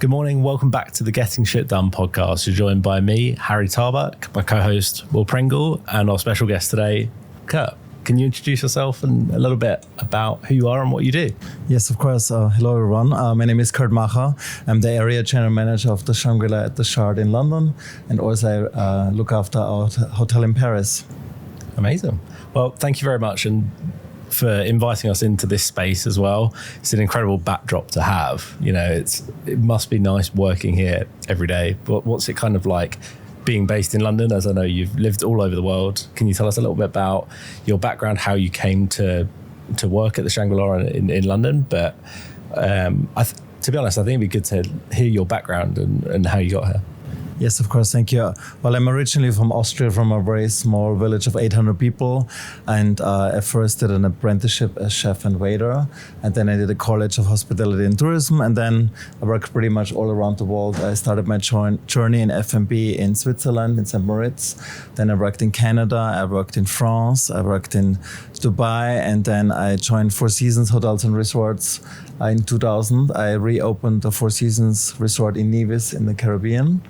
Good morning. Welcome back to the Getting Shit Done podcast. You're joined by me, Harry Tarbuck, my co-host, Will Pringle, and our special guest today, Kurt. Can you introduce yourself and a little bit about who you are and what you do? Yes, of course. Hello, everyone. My name is Kurt Macher. I'm the area general manager of the Shangri-La at the Shard in London, and also I look after our hotel in Paris. Amazing. Well, thank you very much and for inviting us into this space as well. It's an incredible backdrop to have. You know, it must be nice working here every day. But what's it kind of like being based in London, as I know you've lived all over the world? Can you tell us a little bit about your background, how you came to work at the Shangri-La in London? But to be honest, I think it'd be good to hear your background and how you got here. Yes, of course. Thank you. Well, I'm originally from Austria, from a very small village of 800 people. And I first did an apprenticeship as chef and waiter. And then I did a college of hospitality and tourism. And then I worked pretty much all around the world. I started my journey in F&B in Switzerland, in St. Moritz. Then I worked in Canada. I worked in France. I worked in Dubai. And then I joined Four Seasons Hotels and Resorts in 2000. I reopened the Four Seasons Resort in Nevis in the Caribbean.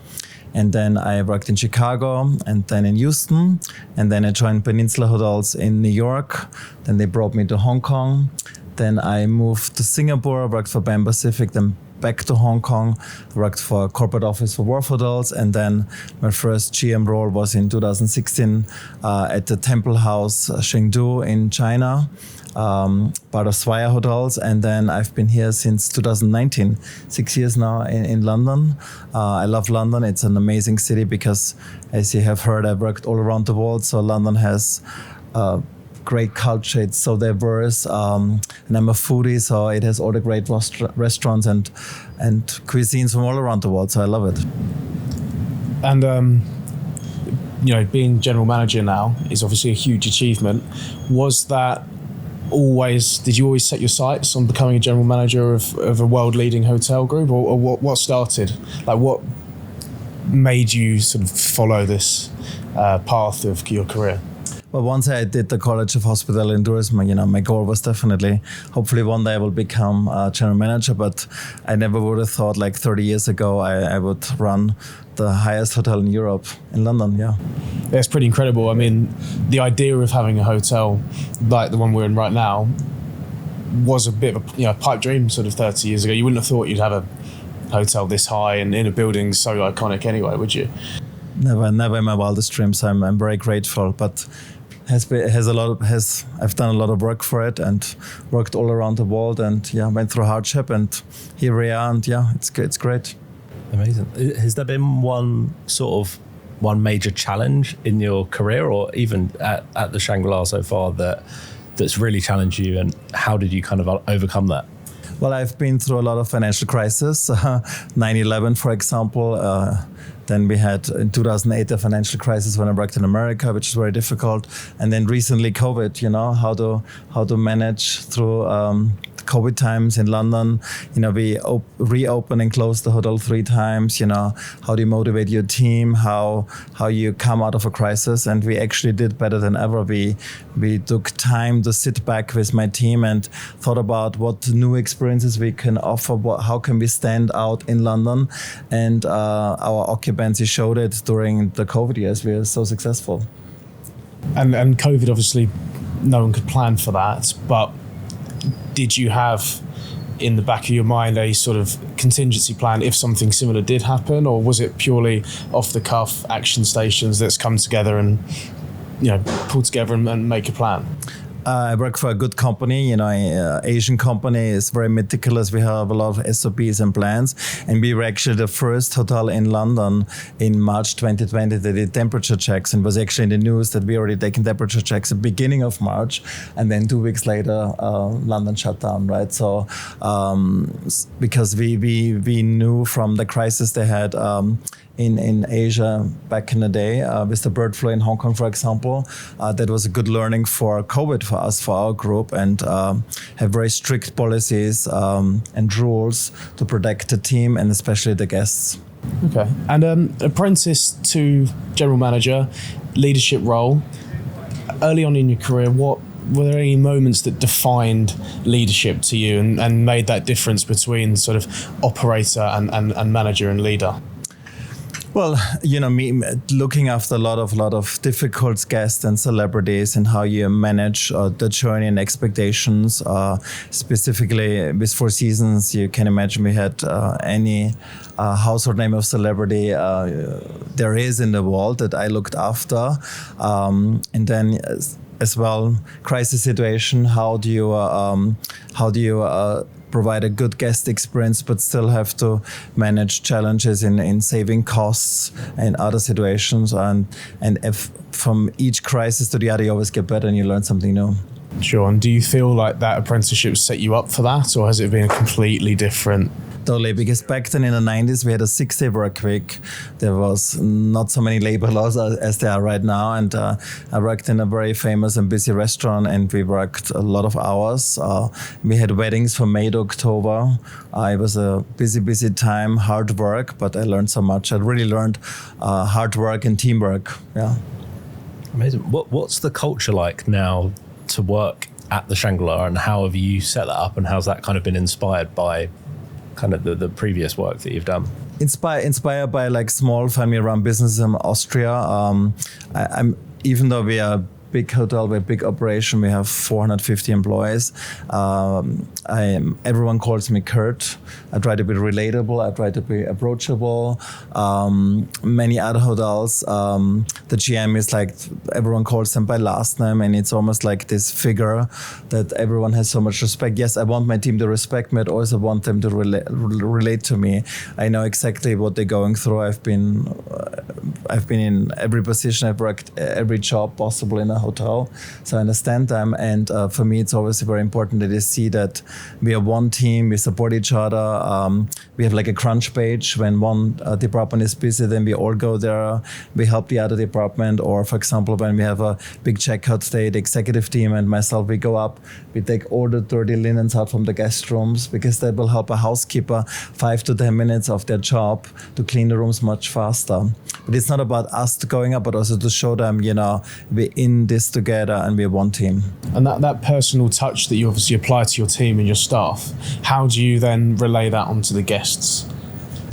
And then I worked in Chicago and then in Houston. And then I joined Peninsula Hotels in New York. Then they brought me to Hong Kong. Then I moved to Singapore, worked for Pan Pacific, then back to Hong Kong, worked for a corporate office for Wharf Hotels. And then my first GM role was in 2016 at the Temple House Chengdu in China. Part of Swire Hotels, and then I've been here since 2019, 6 years now in London. I love London. It's an amazing city because, as you have heard, I've worked all around the world, so London has great culture. It's so diverse, and I'm a foodie, so it has all the great restaurants and cuisines from all around the world, so I love it. And being general manager now is obviously a huge achievement. Did you always set your sights on becoming a general manager of a world-leading hotel group, or what started? Like, what made you sort of follow this path of your career? Well, once I did the College of Hospitality and Tourism, my goal was definitely, hopefully one day I will become a general manager, but I never would have thought like 30 years ago I would run the highest hotel in Europe, in London, yeah. It's pretty incredible. I mean, the idea of having a hotel like the one we're in right now was a bit of a pipe dream sort of 30 years ago. You wouldn't have thought you'd have a hotel this high and in a building so iconic anyway, would you? Never in my wildest dreams. I'm very grateful, but I've done a lot of work for it and worked all around the world and went through hardship, and here we are, and it's great. Amazing. Has there been one major challenge in your career, or even at the Shangri-La so far, that's really challenged you, and how did you kind of overcome that? Well, I've been through a lot of financial crisis, 9/11, for example. Then we had in 2008 a financial crisis when I worked in America, which is very difficult. And then recently COVID, how to manage through COVID times in London. We reopen and close the hotel 3 times. How do you motivate your team? How you come out of a crisis? And we actually did better than ever. We took time to sit back with my team and thought about what new experiences we can offer. How can we stand out in London? And our occupancy showed it during the COVID years. We were so successful. And COVID, obviously, no one could plan for that, but did you have in the back of your mind a sort of contingency plan if something similar did happen, or was it purely off the cuff action stations that's come together and pull together and make a plan? I work for a good company, Asian company is very meticulous. We have a lot of SOPs and plans, and we were actually the first hotel in London in March 2020 that did temperature checks, and was actually in the news that we already taken temperature checks at the beginning of March, and then 2 weeks later, London shut down, right? So, because we knew from the crisis they had in Asia back in the day with the bird flu in Hong Kong, for example. That was a good learning for COVID for us, for our group, and have very strict policies and rules to protect the team and especially the guests. Okay. And apprentice to general manager, leadership role. Early on in your career, what were there any moments that defined leadership to you and made that difference between sort of operator and manager and leader? Well, me looking after a lot of difficult guests and celebrities, and how you manage the journey and expectations. Specifically with Four Seasons, you can imagine we had any household name of celebrity there is in the world that I looked after, and then as well, crisis situation. How do you provide a good guest experience, but still have to manage challenges in saving costs and other situations. And if from each crisis to the other, you always get better and you learn something new. Sure. And do you feel like that apprenticeship set you up for that, or has it been completely different? Totally, because back then in the 90s, we had a 6-day work week. There was not so many labor laws as there are right now. And I worked in a very famous and busy restaurant, and we worked a lot of hours. We had weddings from May to October. It was a busy time, hard work, but I learned so much. I really learned hard work and teamwork. Yeah. Amazing. What's the culture like now to work at the Shangri-La, and how have you set that up, and how's that kind of been inspired by kind of the previous work that you've done? Inspired by like small family-run businesses in Austria. I'm even though we are a big hotel, we're a big operation, we have 450 employees. Everyone calls me Kurt. I try to be relatable. I try to be approachable. Many other hotels, the GM is like, everyone calls them by last name, and it's almost like this figure that everyone has so much respect. Yes, I want my team to respect me, but also want them to relate to me. I know exactly what they're going through. I've been in every position. I've worked every job possible in a hotel, so I understand them. And for me, it's always very important that they see that we are one team. We support each other. We have like a crunch page. When one department is busy, then we all go there. We help the other department. Or for example, when we have a big checkout day, the executive team and myself, we go up. We take all the dirty linens out from the guest rooms, because that will help a housekeeper 5 to 10 minutes of their job to clean the rooms much faster. But it's not about us going up, but also to show them, we're in this together and we're one team. And that personal touch that you obviously apply to your team and your staff, how do you then relay that onto the guests?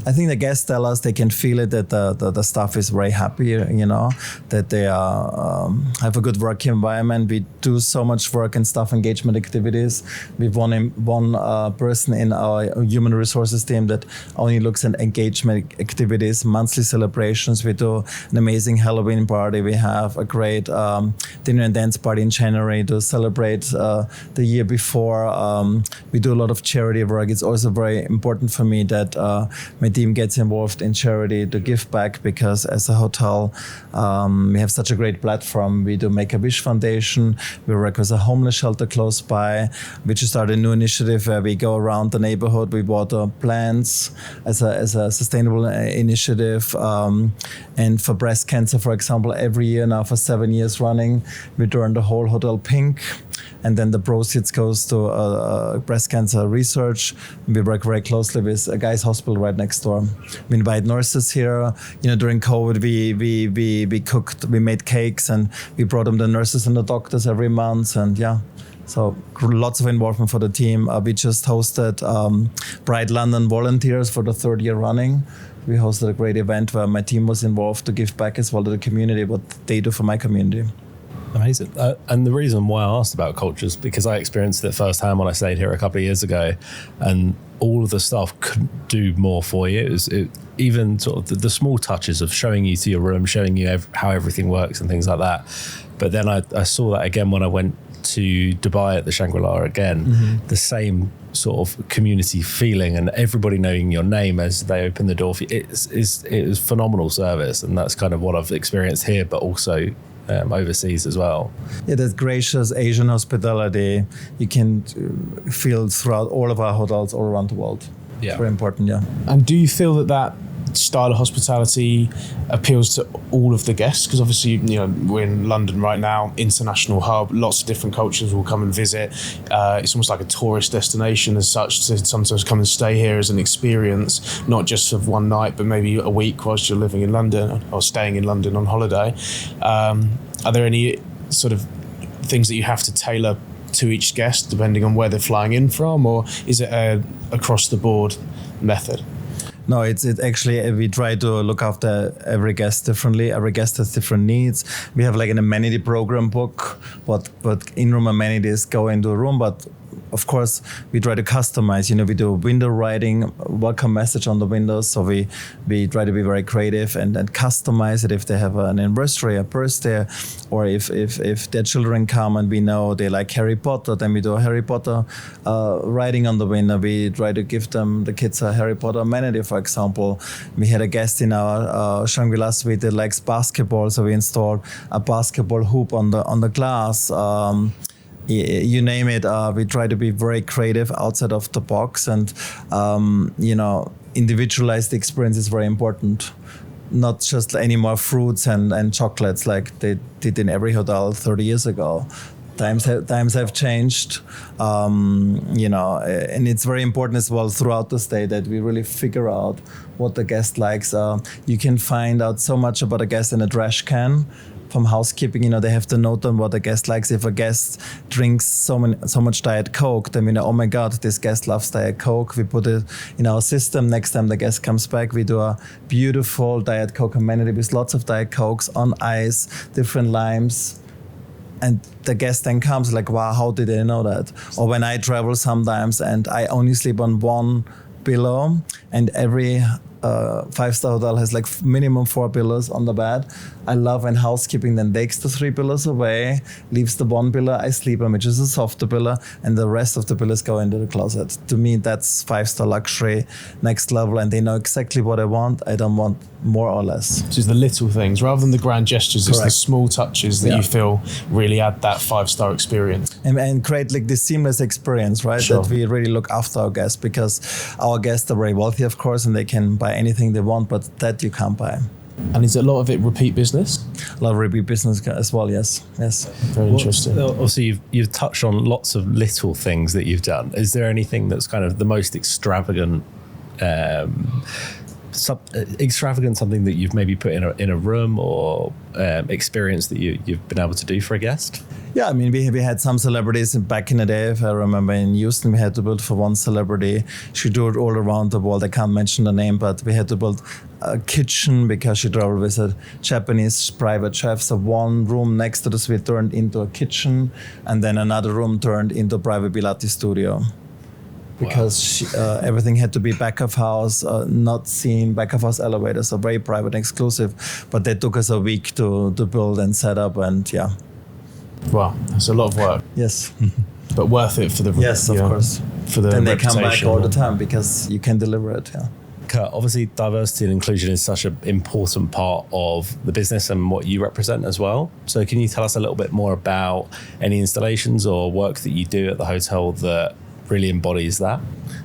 I think the guests tell us they can feel it, that the staff is very happy, that they have a good work environment. We do so much work in staff engagement activities. We've one person in our human resources team that only looks at engagement activities, monthly celebrations. We do an amazing Halloween party. We have a great dinner and dance party in January to celebrate the year before. We do a lot of charity work. It's also very important for me that my team gets involved in charity to give back, because as a hotel, we have such a great platform. We do Make-A-Wish Foundation. We work with a homeless shelter close by. We just started a new initiative where we go around the neighborhood. We water plants as a sustainable initiative. And for breast cancer, for example, every year now for 7 years running, we turn the whole hotel pink. And then the proceeds goes to breast cancer research. We work very closely with a guy's hospital right next door. We invite nurses here. During COVID, we cooked, we made cakes, and we brought them the nurses and the doctors every month. And yeah, so lots of involvement for the team. We just hosted Bright London Volunteers for the 3rd year running. We hosted a great event where my team was involved to give back as well to the community, what they do for my community. Amazing. And the reason why I asked about culture is because I experienced it firsthand when I stayed here a couple of years ago, and all of the staff couldn't do more for you. Even sort of the small touches of showing you to your room, showing you how everything works and things like that. But then I saw that again when I went to Dubai at the Shangri-La again, the same sort of community feeling and everybody knowing your name as they open the door for you. It is phenomenal service, and that's kind of what I've experienced here, but also overseas as well. Yeah, that gracious Asian hospitality you can feel throughout all of our hotels all around the world. Yeah. It's very important, yeah. And do you feel that style of hospitality appeals to all of the guests? Because obviously, we're in London right now, international hub, lots of different cultures will come and visit. It's almost like a tourist destination as such, to sometimes come and stay here as an experience, not just of one night, but maybe a week whilst you're living in London or staying in London on holiday. Are there any sort of things that you have to tailor to each guest depending on where they're flying in from, or is it a across the board method? No, it's actually, we try to look after every guest differently. Every guest has different needs. We have like an amenity program book, what in-room amenities go into a room, but of course, we try to customize. We do window writing, welcome message on the windows. So we try to be very creative and customize it if they have an anniversary, a birthday, or if their children come and we know they like Harry Potter, then we do a Harry Potter writing on the window. We try to give the kids a Harry Potter amenity, for example. We had a guest in our Shangri-La suite that likes basketball, so we installed a basketball hoop on the glass. You name it, we try to be very creative outside of the box, and individualized experience is very important. Not just any more fruits and chocolates like they did in every hotel 30 years ago. Times have changed, and it's very important as well throughout the stay that we really figure out what the guest likes. You can find out so much about a guest in a trash can. From housekeeping, they have to note on what a guest likes. If a guest drinks so much Diet Coke, then we know, oh my God, this guest loves Diet Coke. We put it in our system. Next time the guest comes back, we do a beautiful Diet Coke amenity with lots of Diet Cokes on ice, different limes. And the guest then comes like, wow, how did they know that? Or when I travel sometimes and I only sleep on one pillow, and every 5-star hotel has like minimum 4 pillows on the bed. I love when housekeeping then takes the 3 pillows away, leaves the 1 pillow I sleep on, which is a softer pillow, and the rest of the pillows go into the closet. To me, that's 5-star luxury, next level, and they know exactly what I want. I don't want more or less. So it's the little things, rather than the grand gestures, Correct. It's the small touches that you feel really add that 5-star experience. And create like this seamless experience, right? Sure. That we really look after our guests, because our guests are very wealthy, of course, and they can buy anything they want, but that you can't buy. And is a lot of it repeat business? A lot of repeat business as well, yes. Very interesting. Obviously, you've touched on lots of little things that you've done. Is there anything that's kind of the most extravagant, something that you've maybe put in a room or experience that you've been able to do for a guest? Yeah, I mean, we had some celebrities back in the day. If I remember in Houston, we had to build for one celebrity. She do it all around the world. I can't mention the name, but we had to build a kitchen because she traveled with a Japanese private chef. So one room next to the suite turned into a kitchen, and then another room turned into a private Pilates studio. Because everything had to be back of house, not seen, back of house elevators, so very private and exclusive. But that took us a week to build and set up, and yeah. Wow, that's a lot of work. Yes. But worth it for the Yes, of course. For the and they come back reputation. all the time because you can deliver it. Yeah. Kurt, obviously diversity and inclusion is such an important part of the business and what you represent as well. So can you tell us a little bit more about any installations or work that you do at the hotel that really embodies that?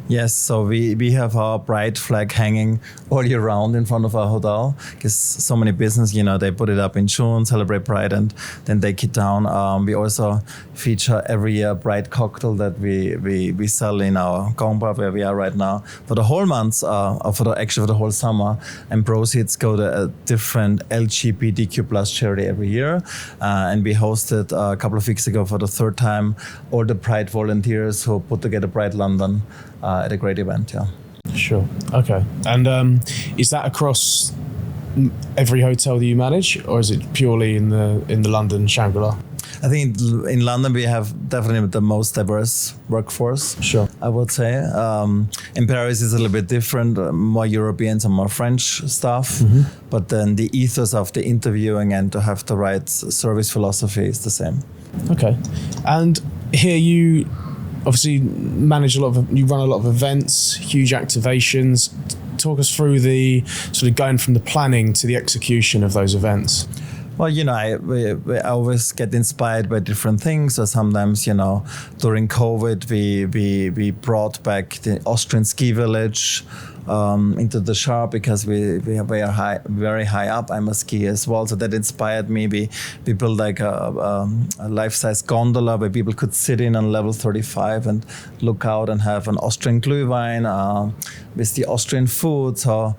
Yes, so we have our pride flag hanging all year round in front of our hotel, because so many business, they put it up in June, celebrate Pride, and then take it down. We also feature every year Pride cocktail that we sell in our Gong Bar where we are right now for the whole month, or for the whole summer, and proceeds go to a different LGBTQ plus charity every year. And we hosted a couple of weeks ago for the 3rd time all the Pride volunteers who put together Pride London at a great event, yeah. Sure. Okay. And is that across every hotel that you manage, or is it purely in the London Shangri-La? I think in London we have definitely the most diverse workforce. Sure. I would say. In Paris it's a little bit different, more Europeans and more French staff. Mm-hmm. But then the ethos of the interviewing and to have the right service philosophy is the same. Okay. And here you obviously you run a lot of events, huge activations. Talk us through the sort of going from the planning to the execution of those events. Well, I always get inspired by different things. So sometimes, during COVID, we brought back the Austrian ski village into the shop because we are very high up. I'm a skier as well, so that inspired me. We built like a life-size gondola where people could sit in on level 35 and look out and have an Austrian Glühwein with the Austrian food. So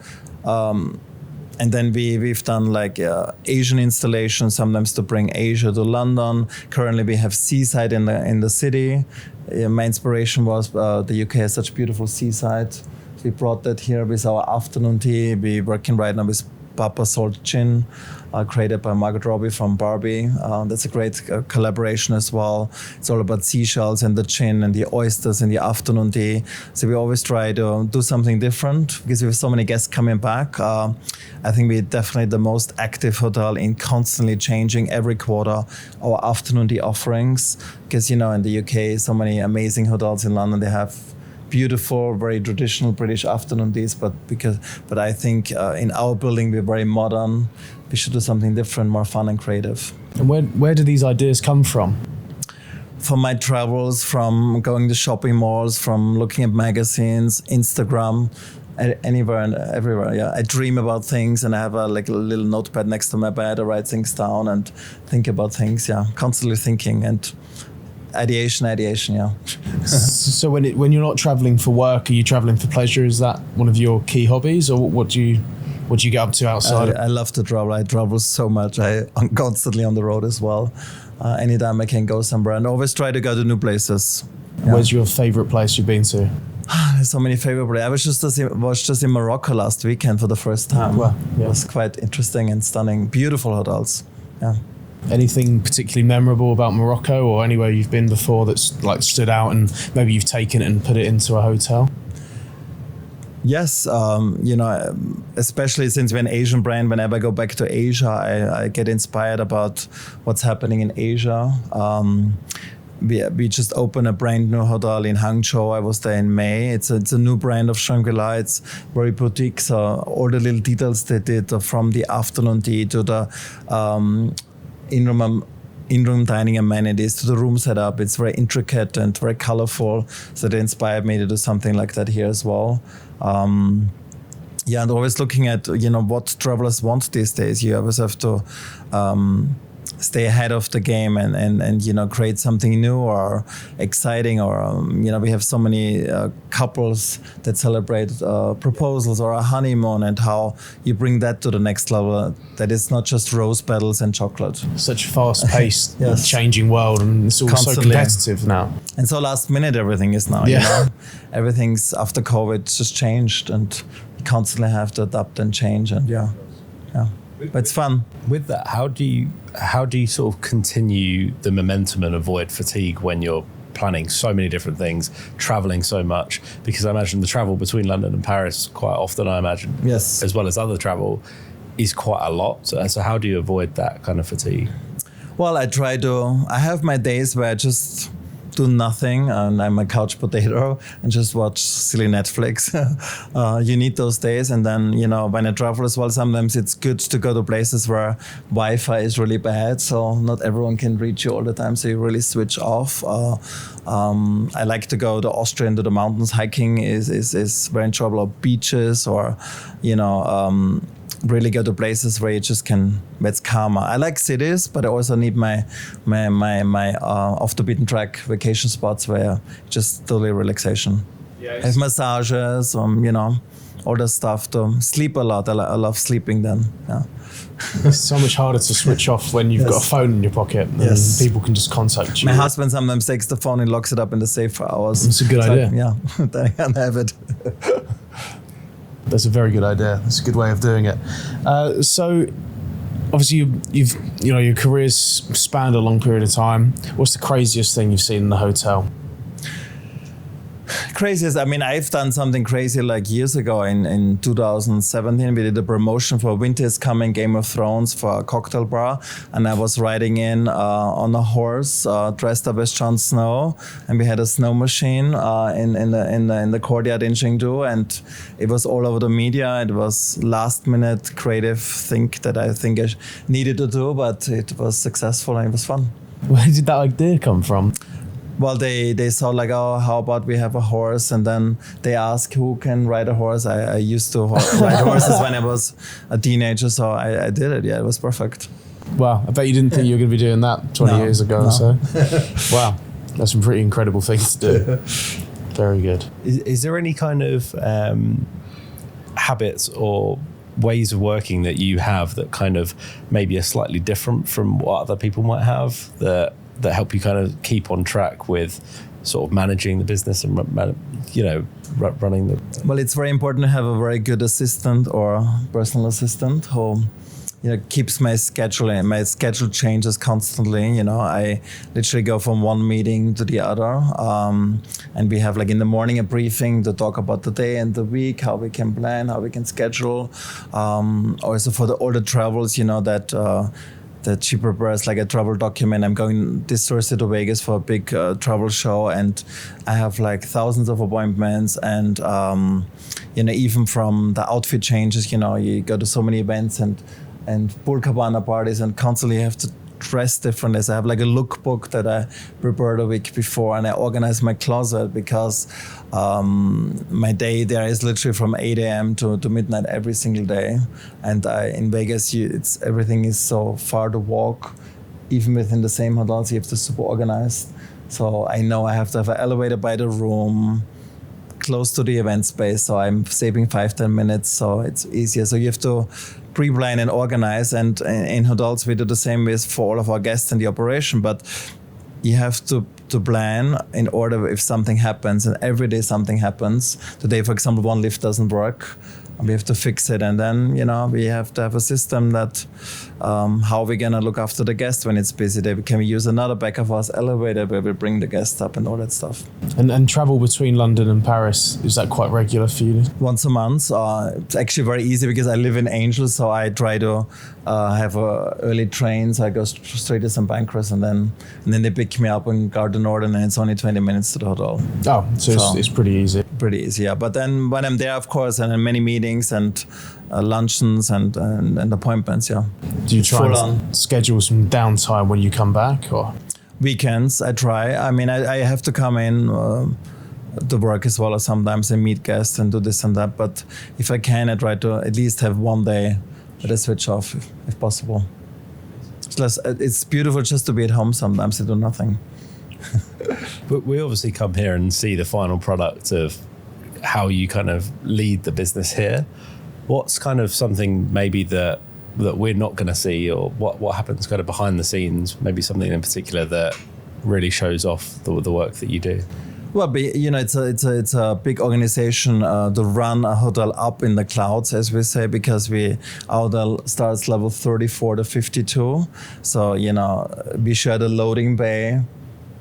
And then we've done like Asian installations, sometimes to bring Asia to London. Currently we have seaside in the city. My inspiration was the UK has such beautiful seaside. We brought that here with our afternoon tea. We're working right now with Papa Salt Gin, created by Margot Robbie from Barbie. That's a great collaboration as well. It's all about seashells and the gin and the oysters in the afternoon tea. So we always try to do something different because we have so many guests coming back. I think we're definitely the most active hotel in constantly changing every quarter our afternoon tea offerings. Because, in the UK, so many amazing hotels in London, they have beautiful, very traditional British afternoon teas, but I think in our building we're very modern. We should do something different, more fun and creative. And where do these ideas come from? From my travels, from going to shopping malls, from looking at magazines, Instagram, anywhere and everywhere. Yeah, I dream about things, and I have a little notepad next to my bed. I write things down and think about things. Yeah, constantly thinking and. Ideation, yeah. So when you're not traveling for work, are you traveling for pleasure? Is that one of your key hobbies, or what do you get up to outside? I love to travel. I travel so much. I'm constantly on the road as well. Anytime I can go somewhere, and always try to go to new places. Yeah. Where's your favorite place you've been to? There's so many favorite places. I was just in Morocco last weekend for the first time. Wow. Yeah. It was quite interesting and stunning. Beautiful hotels. Yeah. Anything particularly memorable about Morocco, or anywhere you've been before that's like stood out and maybe you've taken it and put it into a hotel? Yes, especially since we're an Asian brand, whenever I go back to Asia, I get inspired about what's happening in Asia. We just opened a brand new hotel in Hangzhou. I was there in May. It's a new brand of Shangri-La. It's very boutique. So all the little details they did, from the afternoon tea to the in-room dining amenities to the room setup. It's very intricate and very colorful. So they inspired me to do something like that here as well. And always looking at what travelers want these days. You always have to stay ahead of the game and create something new or exciting, or we have so many couples that celebrate proposals or a honeymoon, and how you bring that to the next level, that is not just rose petals and chocolate. Such a fast-paced yes. changing world, and it's all Constantly. so competitive now, and so last minute everything is now. Everything's after COVID just changed, and you constantly have to adapt and change, and but it's fun. With that, how do you sort of continue the momentum and avoid fatigue when you're planning so many different things, traveling so much? Because I imagine the travel between London and Paris quite often, yes, as well as other travel, is quite a lot. So how do you avoid that kind of fatigue? Well, I have my days where I just do nothing, and I'm a couch potato and just watch silly Netflix. You need those days, and then when I travel as well, sometimes it's good to go to places where Wi-Fi is really bad, so not everyone can reach you all the time, so you really switch off. I like to go to Austria into the mountains. Hiking is very enjoyable, or beaches, or really go to places where you just can, where it's calmer. I like cities, but I also need my off the beaten track vacation spots where just totally relaxation. I have massages, all that stuff to sleep a lot. I love sleeping then. Yeah. It's so much harder to switch off when you've got a phone in your pocket and people can just contact you. My husband sometimes takes the phone and locks it up in the safe for hours. It's a good idea. Then I can't have it. That's a very good idea. That's a good way of doing it. So, obviously, you've your career's spanned a long period of time. What's the craziest thing you've seen in the hotel? Craziest, I've done something crazy like years ago in 2017. We did a promotion for Winter is Coming, Game of Thrones, for a cocktail bar, and I was riding in on a horse dressed up as Jon Snow, and we had a snow machine in the courtyard in Chengdu, and it was all over the media. It was last minute creative thing that I think I needed to do, but it was successful and it was fun. Where did that idea come from? Well, they saw how about we have a horse, and then they asked who can ride a horse. I used to ride horses when I was a teenager, so I did it. Yeah, it was perfect. Wow, I bet you didn't think you were going to be doing that 20 years ago or so. Wow, that's some pretty incredible things to do. Very good. Is there any kind of habits or ways of working that you have that kind of maybe are slightly different from what other people might have that help you kind of keep on track with sort of managing the business and running the... Well, it's very important to have a very good assistant or personal assistant who keeps my schedule, and my schedule changes constantly. I literally go from one meeting to the other, and we have like in the morning a briefing to talk about the day and the week, how we can plan, how we can schedule. Also for all the travels, that she prepares like a travel document. I'm going this Thursday to Vegas for a big travel show, and I have like thousands of appointments, and even from the outfit changes, you go to so many events and pool cabana parties, and constantly have to dress differently. So I have like a lookbook that I prepared a week before, and I organize my closet because my day there is literally from 8 a.m. to midnight every single day. And in Vegas, everything is so far to walk. Even within the same hotels, you have to super organized. So I know I have to have an elevator by the room, close to the event space, so I'm saving 5-10 minutes, so it's easier. So you have to pre-plan and organize, and in hotels we do the same with for all of our guests in the operation, but you have to plan in order if something happens, and every day something happens. Today, for example, one lift doesn't work, we have to fix it, and then we have to have a system that how we're gonna look after the guests when it's busy. Can we use another back of house elevator where we bring the guests up and all that stuff. And travel between London and Paris, is that quite regular for you? Once a month. It's actually very easy because I live in Angels, so I try to have early trains. I go straight to St. Pancras, and then they pick me up in Garden Northern, and it's only 20 minutes to the hotel. Oh, so it's pretty easy. Pretty easy, yeah. But then when I'm there, of course, and in many meetings and luncheons and appointments, yeah. Do you try and schedule some downtime when you come back, or? Weekends, I try. I mean, I have to come in to work as well, or sometimes I meet guests and do this and that. But if I can, I try to at least have one day that I switch off, if possible. It's beautiful just to be at home sometimes to do nothing. But we obviously come here and see the final product of how you kind of lead the business here. What's kind of something maybe that we're not going to see, or what happens kind of behind the scenes, maybe something in particular that really shows off the work that you do? Well, it's a big organization to run a hotel up in the clouds, as we say, because our hotel starts level 34 to 52. So, we share the loading bay,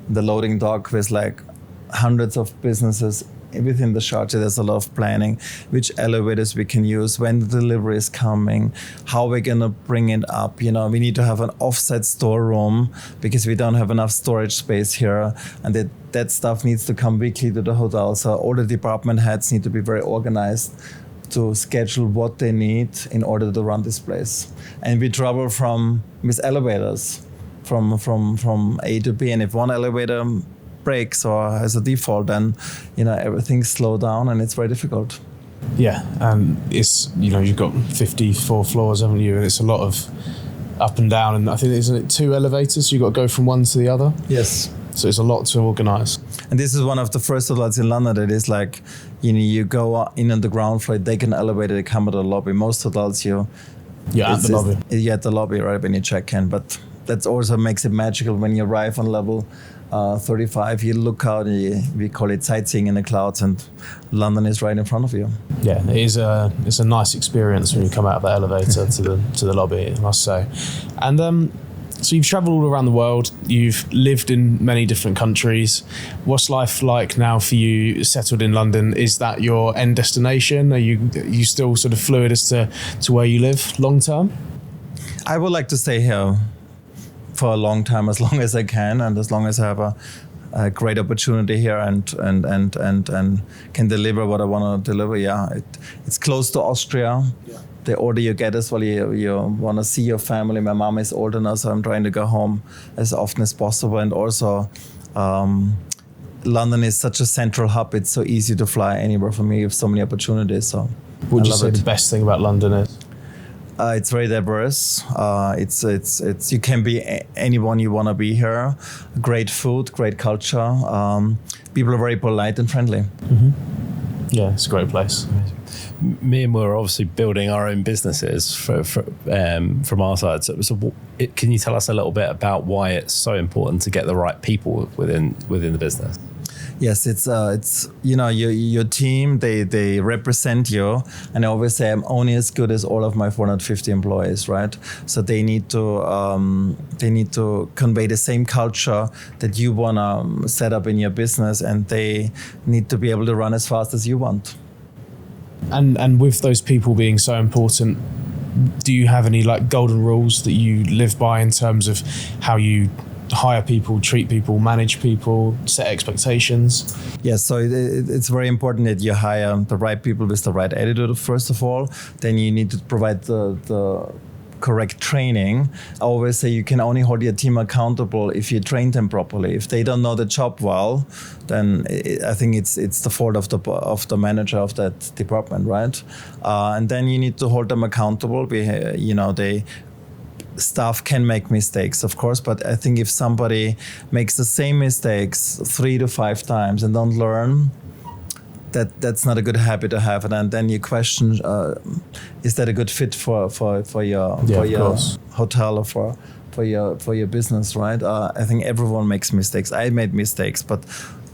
the loading dock with like hundreds of businesses within the charter. There's a lot of planning, which elevators we can use, when the delivery is coming, how we're gonna bring it up. We need to have an offsite storeroom because we don't have enough storage space here, and that stuff needs to come weekly to the hotel. So all the department heads need to be very organized to schedule what they need in order to run this place. And we travel with elevators from A to B, and if one elevator breaks or has a default, then everything's slowed down and it's very difficult. Yeah, and it's you've got 54 floors, haven't you? And it's a lot of up and down, and I think isn't it 2 elevators? So you've got to go from one to the other. Yes. So it's a lot to organise. And this is one of the first hotels in London that is like, you go in on the ground floor, take an elevator, they come to the lobby. Most hotels You're at the lobby. You're at the lobby right when you check in, but that also makes it magical when you arrive on level 35. You look out, we call it sightseeing in the clouds, and London is right in front of you. Yeah, it's a nice experience when you come out of the elevator to the lobby, I must say. And so you've travelled all around the world. You've lived in many different countries. What's life like now for you, settled in London? Is that your end destination? Are you still sort of fluid as to where you live long term? I would like to stay here for a long time, as long as I can, and as long as I have a great opportunity here and can deliver what I want to deliver. Yeah, it's close to Austria. Yeah. The older you get as well, you want to see your family. My mom is older now, so I'm trying to go home as often as possible. And also, London is such a central hub. It's so easy to fly anywhere for me. You have so many opportunities. So, what would you say the best thing about London is? It's very diverse. It's you can be anyone you want to be here. Great food, great culture. People are very polite and friendly. Mm-hmm. Yeah, it's a great place. Me and we're obviously building our own businesses from our side. Can you tell us a little bit about why it's so important to get the right people within the business? Yes, it's your team. They represent you, and I always say I'm only as good as all of my 450 employees, right? So they need to convey the same culture that you wanna set up in your business, and they need to be able to run as fast as you want. And with those people being so important, do you have any like golden rules that you live by in terms of how you hire people, treat people, manage people, set expectations? Yes, so it's very important that you hire the right people with the right attitude, first of all. Then you need to provide the correct training. I always say you can only hold your team accountable if you train them properly. If they don't know the job well, then I think it's the fault of the manager of that department, right? And then you need to hold them accountable. Staff can make mistakes, of course, but I think if somebody makes the same mistakes 3 to 5 times and don't learn, that's not a good habit to have. And then you question, is that a good fit for your hotel or for your business, right? I think everyone makes mistakes. I made mistakes, but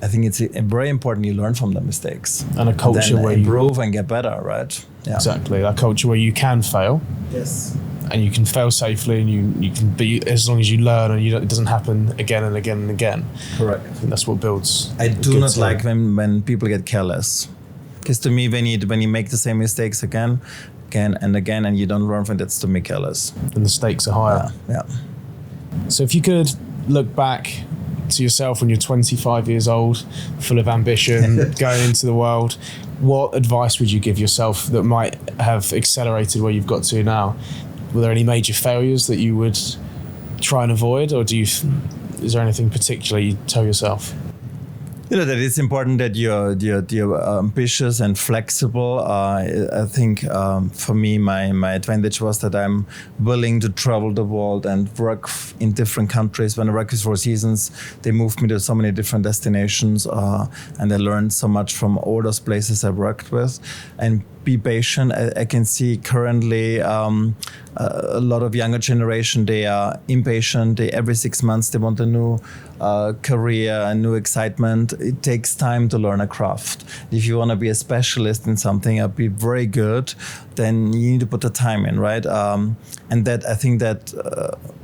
I think it's very important you learn from the mistakes. And a culture where you improve and get better, right? Yeah. Exactly, that culture where you can fail. Yes. And you can fail safely, and you can be, as long as you learn and it doesn't happen again and again and again. Correct. I think that's what builds. I do not like when people get careless, because to me, when you make the same mistakes again and again, and you don't learn from it, that's to me careless. And the stakes are higher. Yeah. So if you could look back to yourself when you're 25 years old, full of ambition, going into the world, what advice would you give yourself that might have accelerated where you've got to now? Were there any major failures that you would try and avoid, or is there anything particular you tell yourself? That it's important that you're ambitious and flexible. I think for me, my advantage was that I'm willing to travel the world and work in different countries. When I worked with Four Seasons, they moved me to so many different destinations, and I learned so much from all those places I worked with. And be patient. I can see currently a lot of younger generation, they are impatient. Every 6 months they want a new career, a new excitement. It takes time to learn a craft. If you want to be a specialist in something or be very good, then you need to put the time in, right? And that I think that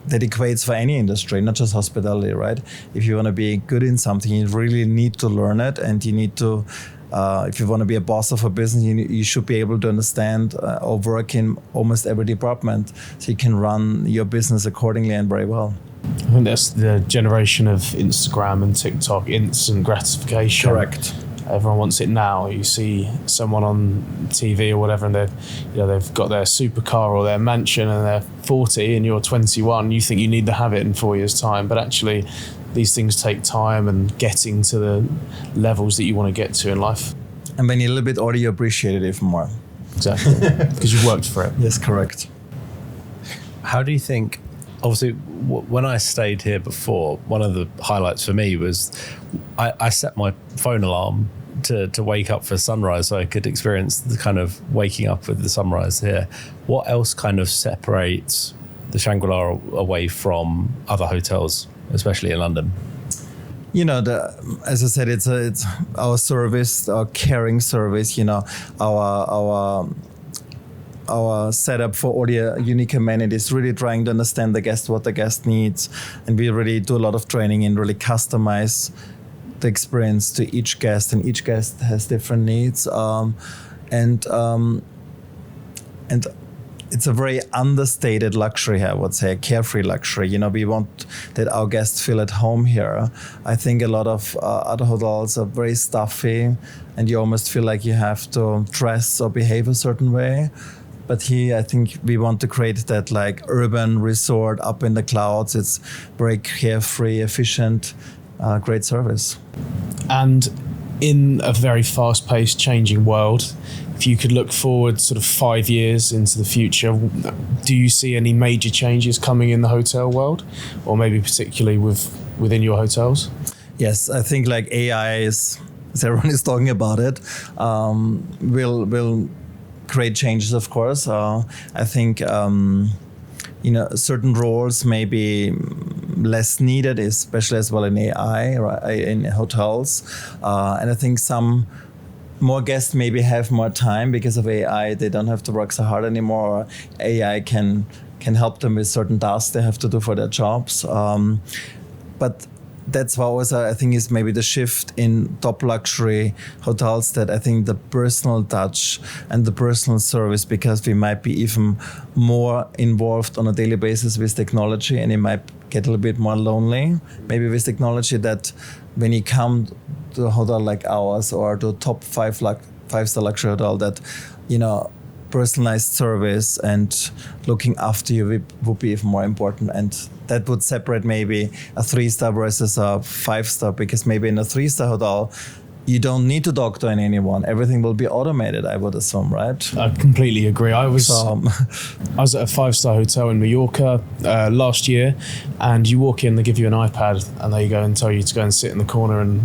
equates for any industry, not just hospitality, right? If you want to be good in something, you really need to learn it, and you need to. If you want to be a boss of a business, you should be able to understand or work in almost every department, so you can run your business accordingly and very well. I think that's the generation of Instagram and TikTok, instant gratification. Correct. Everyone wants it now. You see someone on TV or whatever, and they've got their supercar or their mansion, and they're 40, and you're 21. You think you need to have it in 4 years' time, but actually, these things take time and getting to the levels that you want to get to in life. And when you're a little bit older, you appreciate it even more. Exactly, because you've worked for it. Yes, correct. How do you think, obviously, when I stayed here before, one of the highlights for me was I set my phone alarm to wake up for sunrise, so I could experience the kind of waking up with the sunrise here. What else kind of separates the Shangri-La away from other hotels, especially in London? As I said, it's our service, our caring service. Our setup for all the unique amenities, really trying to understand the guest, what the guest needs, and we really do a lot of training and really customize the experience to each guest, and each guest has different needs, and it's a very understated luxury here, I would say, a carefree luxury. We want that our guests feel at home here. I think a lot of other hotels are very stuffy, and you almost feel like you have to dress or behave a certain way. But here, I think we want to create that like urban resort up in the clouds. It's very carefree, efficient, great service. And in a very fast-paced, changing world, if you could look forward sort of 5 years into the future, do you see any major changes coming in the hotel world, or maybe particularly within your hotels? Yes, I think like AI is as everyone is talking about it, will create changes, of course. I think certain roles may be less needed, especially as well in AI, right, in hotels. And I think some more guests maybe have more time because of AI. They don't have to work so hard anymore. Or AI can help them with certain tasks they have to do for their jobs. But that's what also I think is maybe the shift in top luxury hotels, that I think the personal touch and the personal service, because we might be even more involved on a daily basis with technology, and it might get a little bit more lonely maybe with technology, that when you come to a hotel like ours or to a top five-star luxury hotel, that personalized service and looking after you would be even more important. And that would separate maybe a 3-star versus a 5-star, because maybe in a 3-star hotel, you don't need to talk to anyone. Everything will be automated, I would assume, right? I completely agree. I was at a 5-star hotel in Mallorca last year, and you walk in, they give you an iPad, and they go and tell you to go and sit in the corner and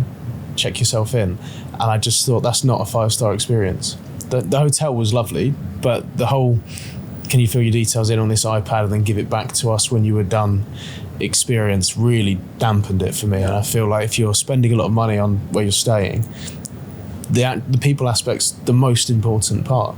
check yourself in. And I just thought, that's not a 5-star experience. The hotel was lovely, but the whole, can you fill your details in on this iPad and then give it back to us when you were done experience really dampened it for me. And I feel like if you're spending a lot of money on where you're staying, the people aspect's the most important part.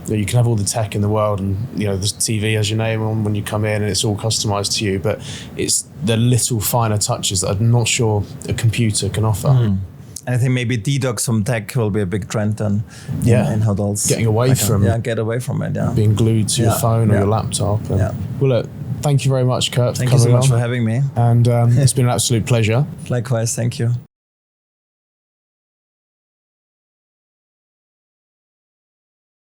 You can have all the tech in the world, and there's TV as your name on when you come in, and it's all customized to you, but it's the little finer touches that I'm not sure a computer can offer. And I think maybe detox from tech will be a big trend then in hotels. Getting away from get away from it, being glued to your phone or your laptop. Well, look, thank you very much, Kurt, for coming on. Thank you so much for having me. And it's been an absolute pleasure. Likewise, thank you.